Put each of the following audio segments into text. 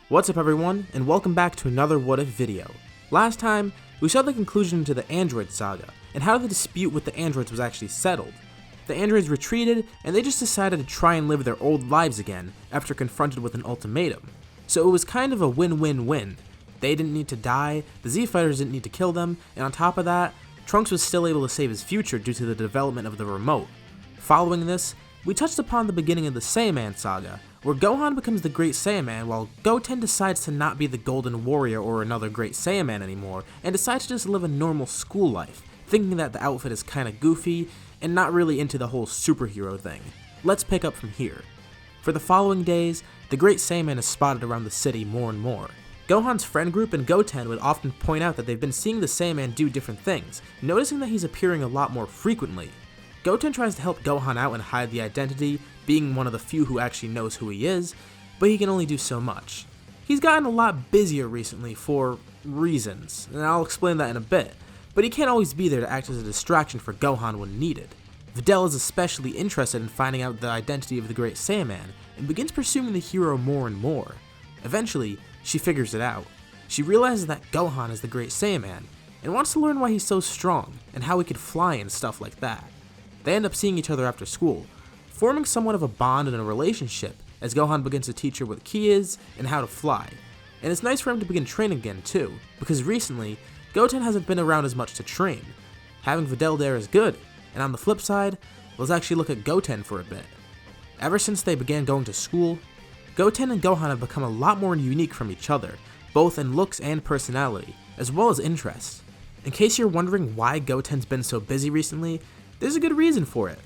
What's up everyone, and welcome back to another What If video. Last time, we saw the conclusion to the android saga, and how the dispute with the androids was actually settled. The androids retreated, and they just decided to try and live their old lives again after confronted with an ultimatum. So it was kind of a win-win-win. They didn't need to die, the Z-Fighters didn't need to kill them, and on top of that, Trunks was still able to save his future due to the development of the remote. Following this, we touched upon the beginning of the Saiyaman saga, where Gohan becomes the Great Saiyaman while Goten decides to not be the Golden Warrior or another Great Saiyaman anymore and decides to just live a normal school life, thinking that the outfit is kinda goofy and not really into the whole superhero thing. Let's pick up from here. For the following days, the Great Saiyaman is spotted around the city more and more. Gohan's friend group and Goten would often point out that they've been seeing the Saiyaman do different things, noticing that he's appearing a lot more frequently. Goten tries to help Gohan out and hide the identity, being one of the few who actually knows who he is, but he can only do so much. He's gotten a lot busier recently for reasons, and I'll explain that in a bit, but he can't always be there to act as a distraction for Gohan when needed. Videl is especially interested in finding out the identity of the Great Saiyaman, and begins pursuing the hero more and more. Eventually, she figures it out. She realizes that Gohan is the Great Saiyaman, and wants to learn why he's so strong, and how he could fly and stuff like that. They end up seeing each other after school, forming somewhat of a bond and a relationship as Gohan begins to teach her what ki is and how to fly. And it's nice for him to begin training again too, because recently, Goten hasn't been around as much to train. Having Videl there is good, and on the flip side, let's actually look at Goten for a bit. Ever since they began going to school, Goten and Gohan have become a lot more unique from each other, both in looks and personality, as well as interests. In case you're wondering why Goten's been so busy recently, there's a good reason for it.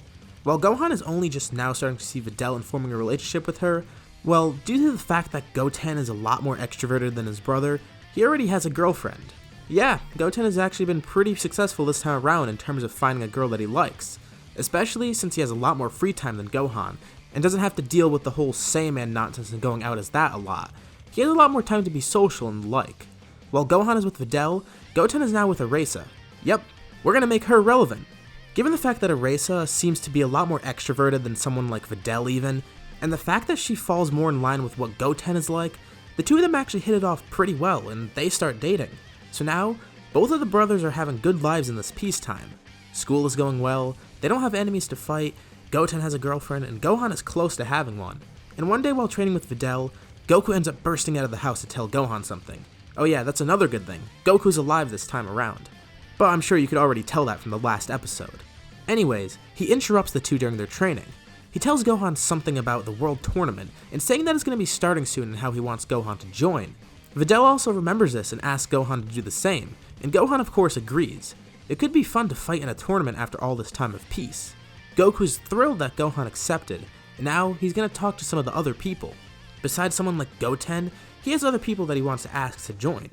While Gohan is only just now starting to see Videl and forming a relationship with her, well, due to the fact that Goten is a lot more extroverted than his brother, he already has a girlfriend. Yeah, Goten has actually been pretty successful this time around in terms of finding a girl that he likes, especially since he has a lot more free time than Gohan, and doesn't have to deal with the whole Saiyaman nonsense and going out as that a lot. He has a lot more time to be social and the like. While Gohan is with Videl, Goten is now with Erasa. Yep, we're gonna make her relevant. Given the fact that Erasa seems to be a lot more extroverted than someone like Videl even, and the fact that she falls more in line with what Goten is like, the two of them actually hit it off pretty well and they start dating. So now, both of the brothers are having good lives in this peacetime. School is going well, they don't have enemies to fight, Goten has a girlfriend, and Gohan is close to having one. And one day while training with Videl, Goku ends up bursting out of the house to tell Gohan something. Oh yeah, that's another good thing, Goku's alive this time around. But I'm sure you could already tell that from the last episode. Anyways, he interrupts the two during their training. He tells Gohan something about the World Tournament, and saying that it's going to be starting soon and how he wants Gohan to join. Videl also remembers this and asks Gohan to do the same, and Gohan of course agrees. It could be fun to fight in a tournament after all this time of peace. Goku's thrilled that Gohan accepted, and now he's going to talk to some of the other people. Besides someone like Goten, he has other people that he wants to ask to join.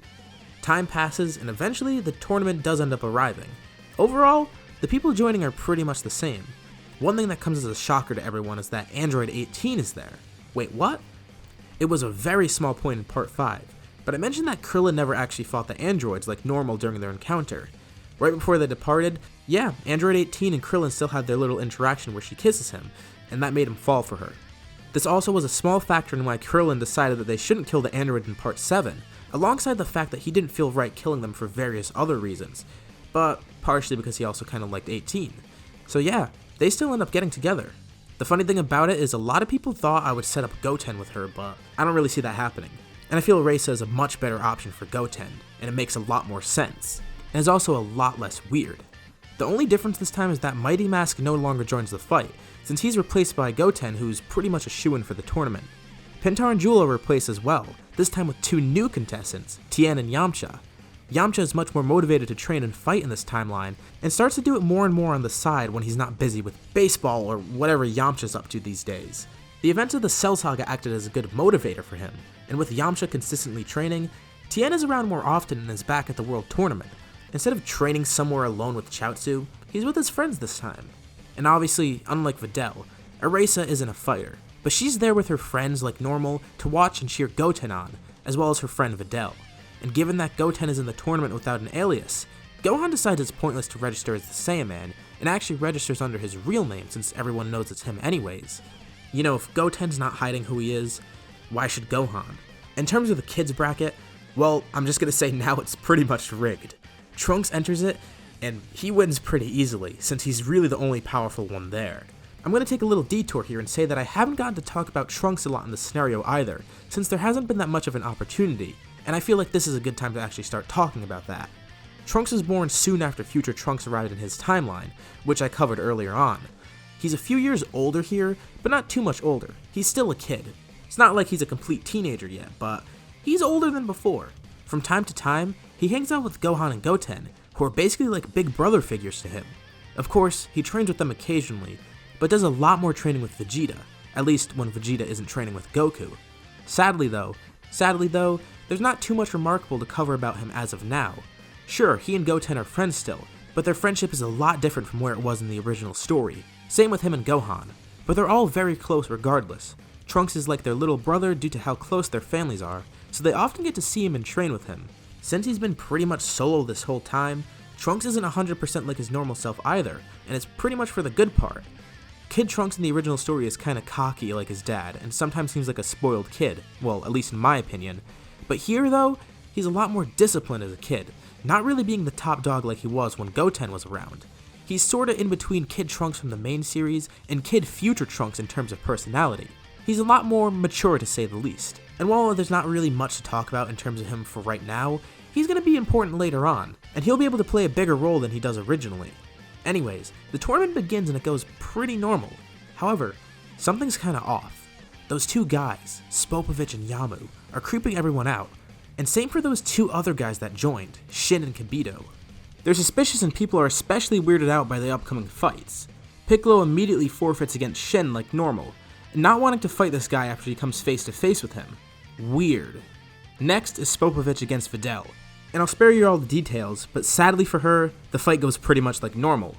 Time passes, and eventually the tournament does end up arriving. Overall, the people joining are pretty much the same. One thing that comes as a shocker to everyone is that Android 18 is there. Wait, what? It was a very small point in part 5, but I mentioned that Krillin never actually fought the androids like normal during their encounter. Right before they departed, yeah, Android 18 and Krillin still had their little interaction where she kisses him, and that made him fall for her. This also was a small factor in why Krillin decided that they shouldn't kill the androids in part 7, alongside the fact that he didn't feel right killing them for various other reasons, but partially because he also kind of liked 18. So yeah, they still end up getting together. The funny thing about it is a lot of people thought I would set up Goten with her, but I don't really see that happening. And I feel Erasa is a much better option for Goten, and it makes a lot more sense, and is also a lot less weird. The only difference this time is that Mighty Mask no longer joins the fight, since he's replaced by Goten, who's pretty much a shoo-in for the tournament. Pintar and Jewel are replaced as well, this time with two new contestants, Tien and Yamcha. Yamcha is much more motivated to train and fight in this timeline, and starts to do it more and more on the side when he's not busy with baseball or whatever Yamcha's up to these days. The events of the Cell Saga acted as a good motivator for him, and with Yamcha consistently training, Tien is around more often and is back at the World Tournament. Instead of training somewhere alone with Chaozu, he's with his friends this time. And obviously, unlike Videl, Erasa isn't a fighter, but she's there with her friends like normal to watch and cheer Goten on, as well as her friend Videl. And given that Goten is in the tournament without an alias, Gohan decides it's pointless to register as the Saiyaman, and actually registers under his real name since everyone knows it's him anyways. You know, if Goten's not hiding who he is, why should Gohan? In terms of the kids bracket, well, I'm just gonna say now it's pretty much rigged. Trunks enters it, and he wins pretty easily, since he's really the only powerful one there. I'm gonna take a little detour here and say that I haven't gotten to talk about Trunks a lot in this scenario either, since there hasn't been that much of an opportunity, and I feel like this is a good time to actually start talking about that. Trunks was born soon after future Trunks arrived in his timeline, which I covered earlier on. He's a few years older here, but not too much older. He's still a kid. It's not like he's a complete teenager yet, but he's older than before. From time to time, he hangs out with Gohan and Goten, who are basically like big brother figures to him. Of course, he trains with them occasionally, but does a lot more training with Vegeta, at least when Vegeta isn't training with Goku. Sadly though, there's not too much remarkable to cover about him as of now. Sure, he and Goten are friends still, but their friendship is a lot different from where it was in the original story. Same with him and Gohan, but they're all very close regardless. Trunks is like their little brother due to how close their families are, so they often get to see him and train with him. Since he's been pretty much solo this whole time, Trunks isn't 100% like his normal self either, and it's pretty much for the good part. Kid Trunks in the original story is kinda cocky like his dad, and sometimes seems like a spoiled kid, well, at least in my opinion. But here though, he's a lot more disciplined as a kid, not really being the top dog like he was when Goten was around. He's sorta in between Kid Trunks from the main series and Kid Future Trunks in terms of personality. He's a lot more mature to say the least. And while there's not really much to talk about in terms of him for right now, he's gonna be important later on, and he'll be able to play a bigger role than he does originally. Anyways, the tournament begins and it goes pretty normal. However, something's kinda off. Those two guys, Spopovich and Yamu, are creeping everyone out, and same for those two other guys that joined, Shin and Kibito. They're suspicious and people are especially weirded out by the upcoming fights. Piccolo immediately forfeits against Shin like normal, not wanting to fight this guy after he comes face to face with him. Weird. Next is Spopovich against Videl, and I'll spare you all the details, but sadly for her, the fight goes pretty much like normal.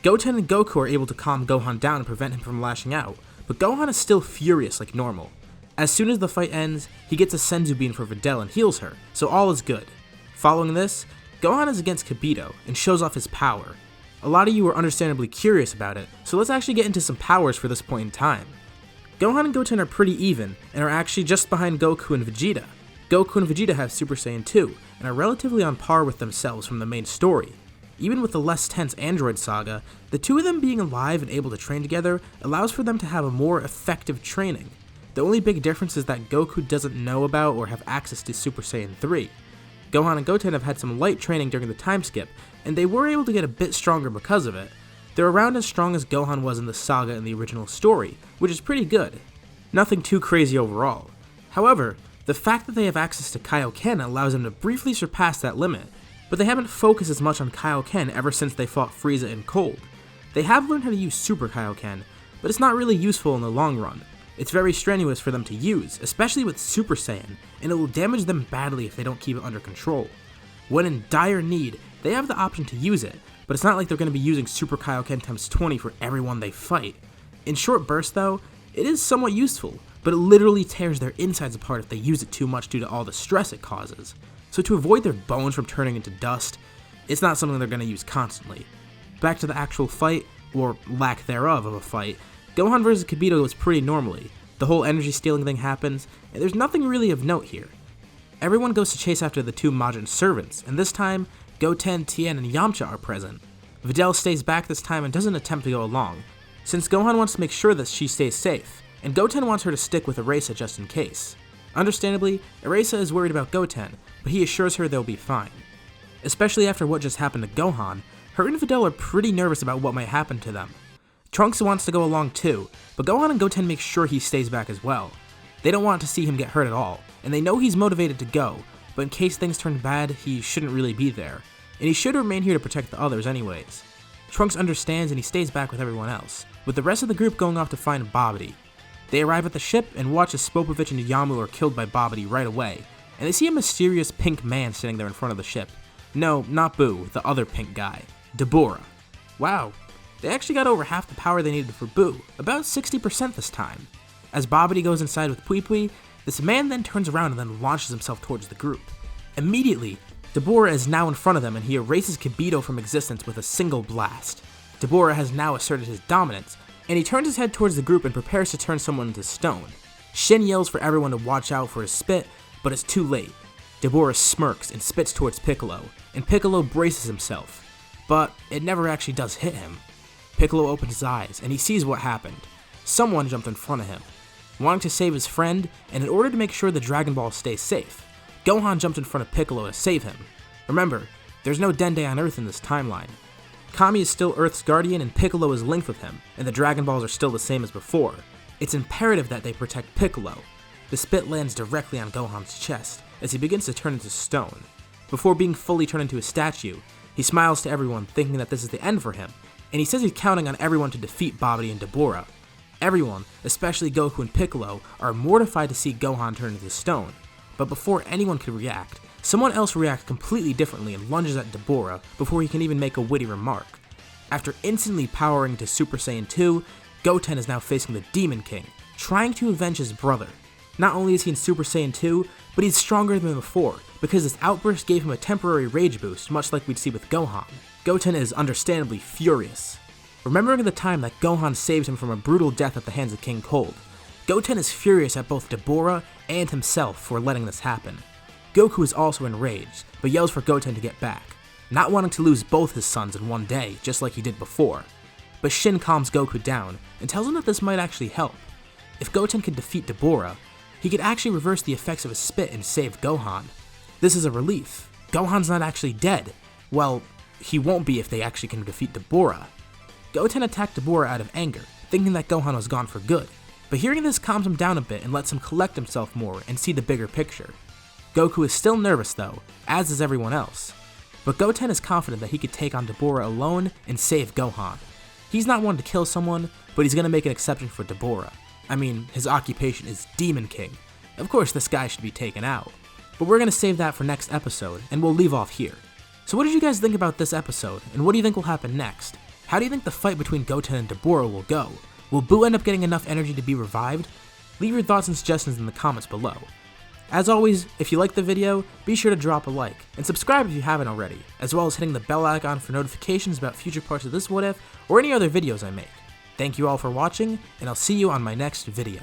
Goten and Goku are able to calm Gohan down and prevent him from lashing out, but Gohan is still furious like normal. As soon as the fight ends, he gets a Senzu Bean for Videl and heals her, so all is good. Following this, Gohan is against Kibito and shows off his power. A lot of you are understandably curious about it, so let's actually get into some powers for this point in time. Gohan and Goten are pretty even, and are actually just behind Goku and Vegeta. Goku and Vegeta have Super Saiyan 2, and are relatively on par with themselves from the main story. Even with the less tense Android saga, the two of them being alive and able to train together allows for them to have a more effective training. The only big difference is that Goku doesn't know about or have access to Super Saiyan 3. Gohan and Goten have had some light training during the time skip, and they were able to get a bit stronger because of it. They're around as strong as Gohan was in the saga in the original story, which is pretty good. Nothing too crazy overall. However, the fact that they have access to Kaioken allows them to briefly surpass that limit, but they haven't focused as much on Kaioken ever since they fought Frieza in Cold. They have learned how to use Super Kaioken, but it's not really useful in the long run. It's very strenuous for them to use, especially with Super Saiyan, and it will damage them badly if they don't keep it under control. When in dire need, they have the option to use it, but it's not like they're going to be using Super Kaioken times 20 for everyone they fight. In short bursts though, it is somewhat useful, but it literally tears their insides apart if they use it too much due to all the stress it causes. So to avoid their bones from turning into dust, it's not something they're going to use constantly. Back to the actual fight, or lack thereof of a fight, Gohan vs Kibito goes pretty normally. The whole energy stealing thing happens, and there's nothing really of note here. Everyone goes to chase after the two Majin servants, and this time, Goten, Tien, and Yamcha are present. Videl stays back this time and doesn't attempt to go along, since Gohan wants to make sure that she stays safe, and Goten wants her to stick with Erasa just in case. Understandably, Erasa is worried about Goten, but he assures her they'll be fine. Especially after what just happened to Gohan, her and Videl are pretty nervous about what might happen to them. Trunks wants to go along too, but Gohan and Goten make sure he stays back as well. They don't want to see him get hurt at all, and they know he's motivated to go, but in case things turn bad, he shouldn't really be there, and he should remain here to protect the others anyways. Trunks understands and he stays back with everyone else, with the rest of the group going off to find Babidi. They arrive at the ship and watch as Spopovich and Yamu are killed by Babidi right away, and they see a mysterious pink man sitting there in front of the ship. No, not Boo, the other pink guy, Deborah. Wow, they actually got over half the power they needed for Boo, about 60% this time. As Babidi goes inside with Pui Pui, this man then turns around and then launches himself towards the group. Immediately, Deborah is now in front of them and he erases Kibito from existence with a single blast. Deborah has now asserted his dominance, and he turns his head towards the group and prepares to turn someone into stone. Shin yells for everyone to watch out for his spit, but it's too late. Deborah smirks and spits towards Piccolo, and Piccolo braces himself, but it never actually does hit him. Piccolo opens his eyes, and he sees what happened. Someone jumped in front of him, wanting to save his friend, and in order to make sure the Dragon Ball stays safe, Gohan jumped in front of Piccolo to save him. Remember, there's no Dende on Earth in this timeline. Kami is still Earth's guardian and Piccolo is linked with him, and the Dragon Balls are still the same as before. It's imperative that they protect Piccolo. The spit lands directly on Gohan's chest as he begins to turn into stone. Before being fully turned into a statue, he smiles to everyone thinking that this is the end for him, and he says he's counting on everyone to defeat Babidi and Deborah. Everyone, especially Goku and Piccolo, are mortified to see Gohan turn into stone, but before anyone could react, someone else reacts completely differently and lunges at Deborah before he can even make a witty remark. After instantly powering to Super Saiyan 2, Goten is now facing the Demon King, trying to avenge his brother. Not only is he in Super Saiyan 2, but he's stronger than before, because this outburst gave him a temporary rage boost, much like we'd see with Gohan. Goten is understandably furious. Remembering the time that Gohan saved him from a brutal death at the hands of King Cold, Goten is furious at both Deborah and himself for letting this happen. Goku is also enraged, but yells for Goten to get back, not wanting to lose both his sons in one day, just like he did before. But Shin calms Goku down and tells him that this might actually help. If Goten could defeat Deborah, he could actually reverse the effects of his spit and save Gohan. This is a relief. Gohan's not actually dead. Well, he won't be if they actually can defeat Deborah. Goten attacked Deborah out of anger, thinking that Gohan was gone for good, but hearing this calms him down a bit and lets him collect himself more and see the bigger picture. Goku is still nervous though, as is everyone else, but Goten is confident that he could take on Deborah alone and save Gohan. He's not one to kill someone, but he's going to make an exception for Deborah. I mean, his occupation is Demon King. Of course this guy should be taken out. But we're going to save that for next episode, and we'll leave off here. So what did you guys think about this episode, and what do you think will happen next? How do you think the fight between Goten and Deborah will go? Will Boo end up getting enough energy to be revived? Leave your thoughts and suggestions in the comments below. As always, if you liked the video, be sure to drop a like, and subscribe if you haven't already, as well as hitting the bell icon for notifications about future parts of this What If, or any other videos I make. Thank you all for watching, and I'll see you on my next video.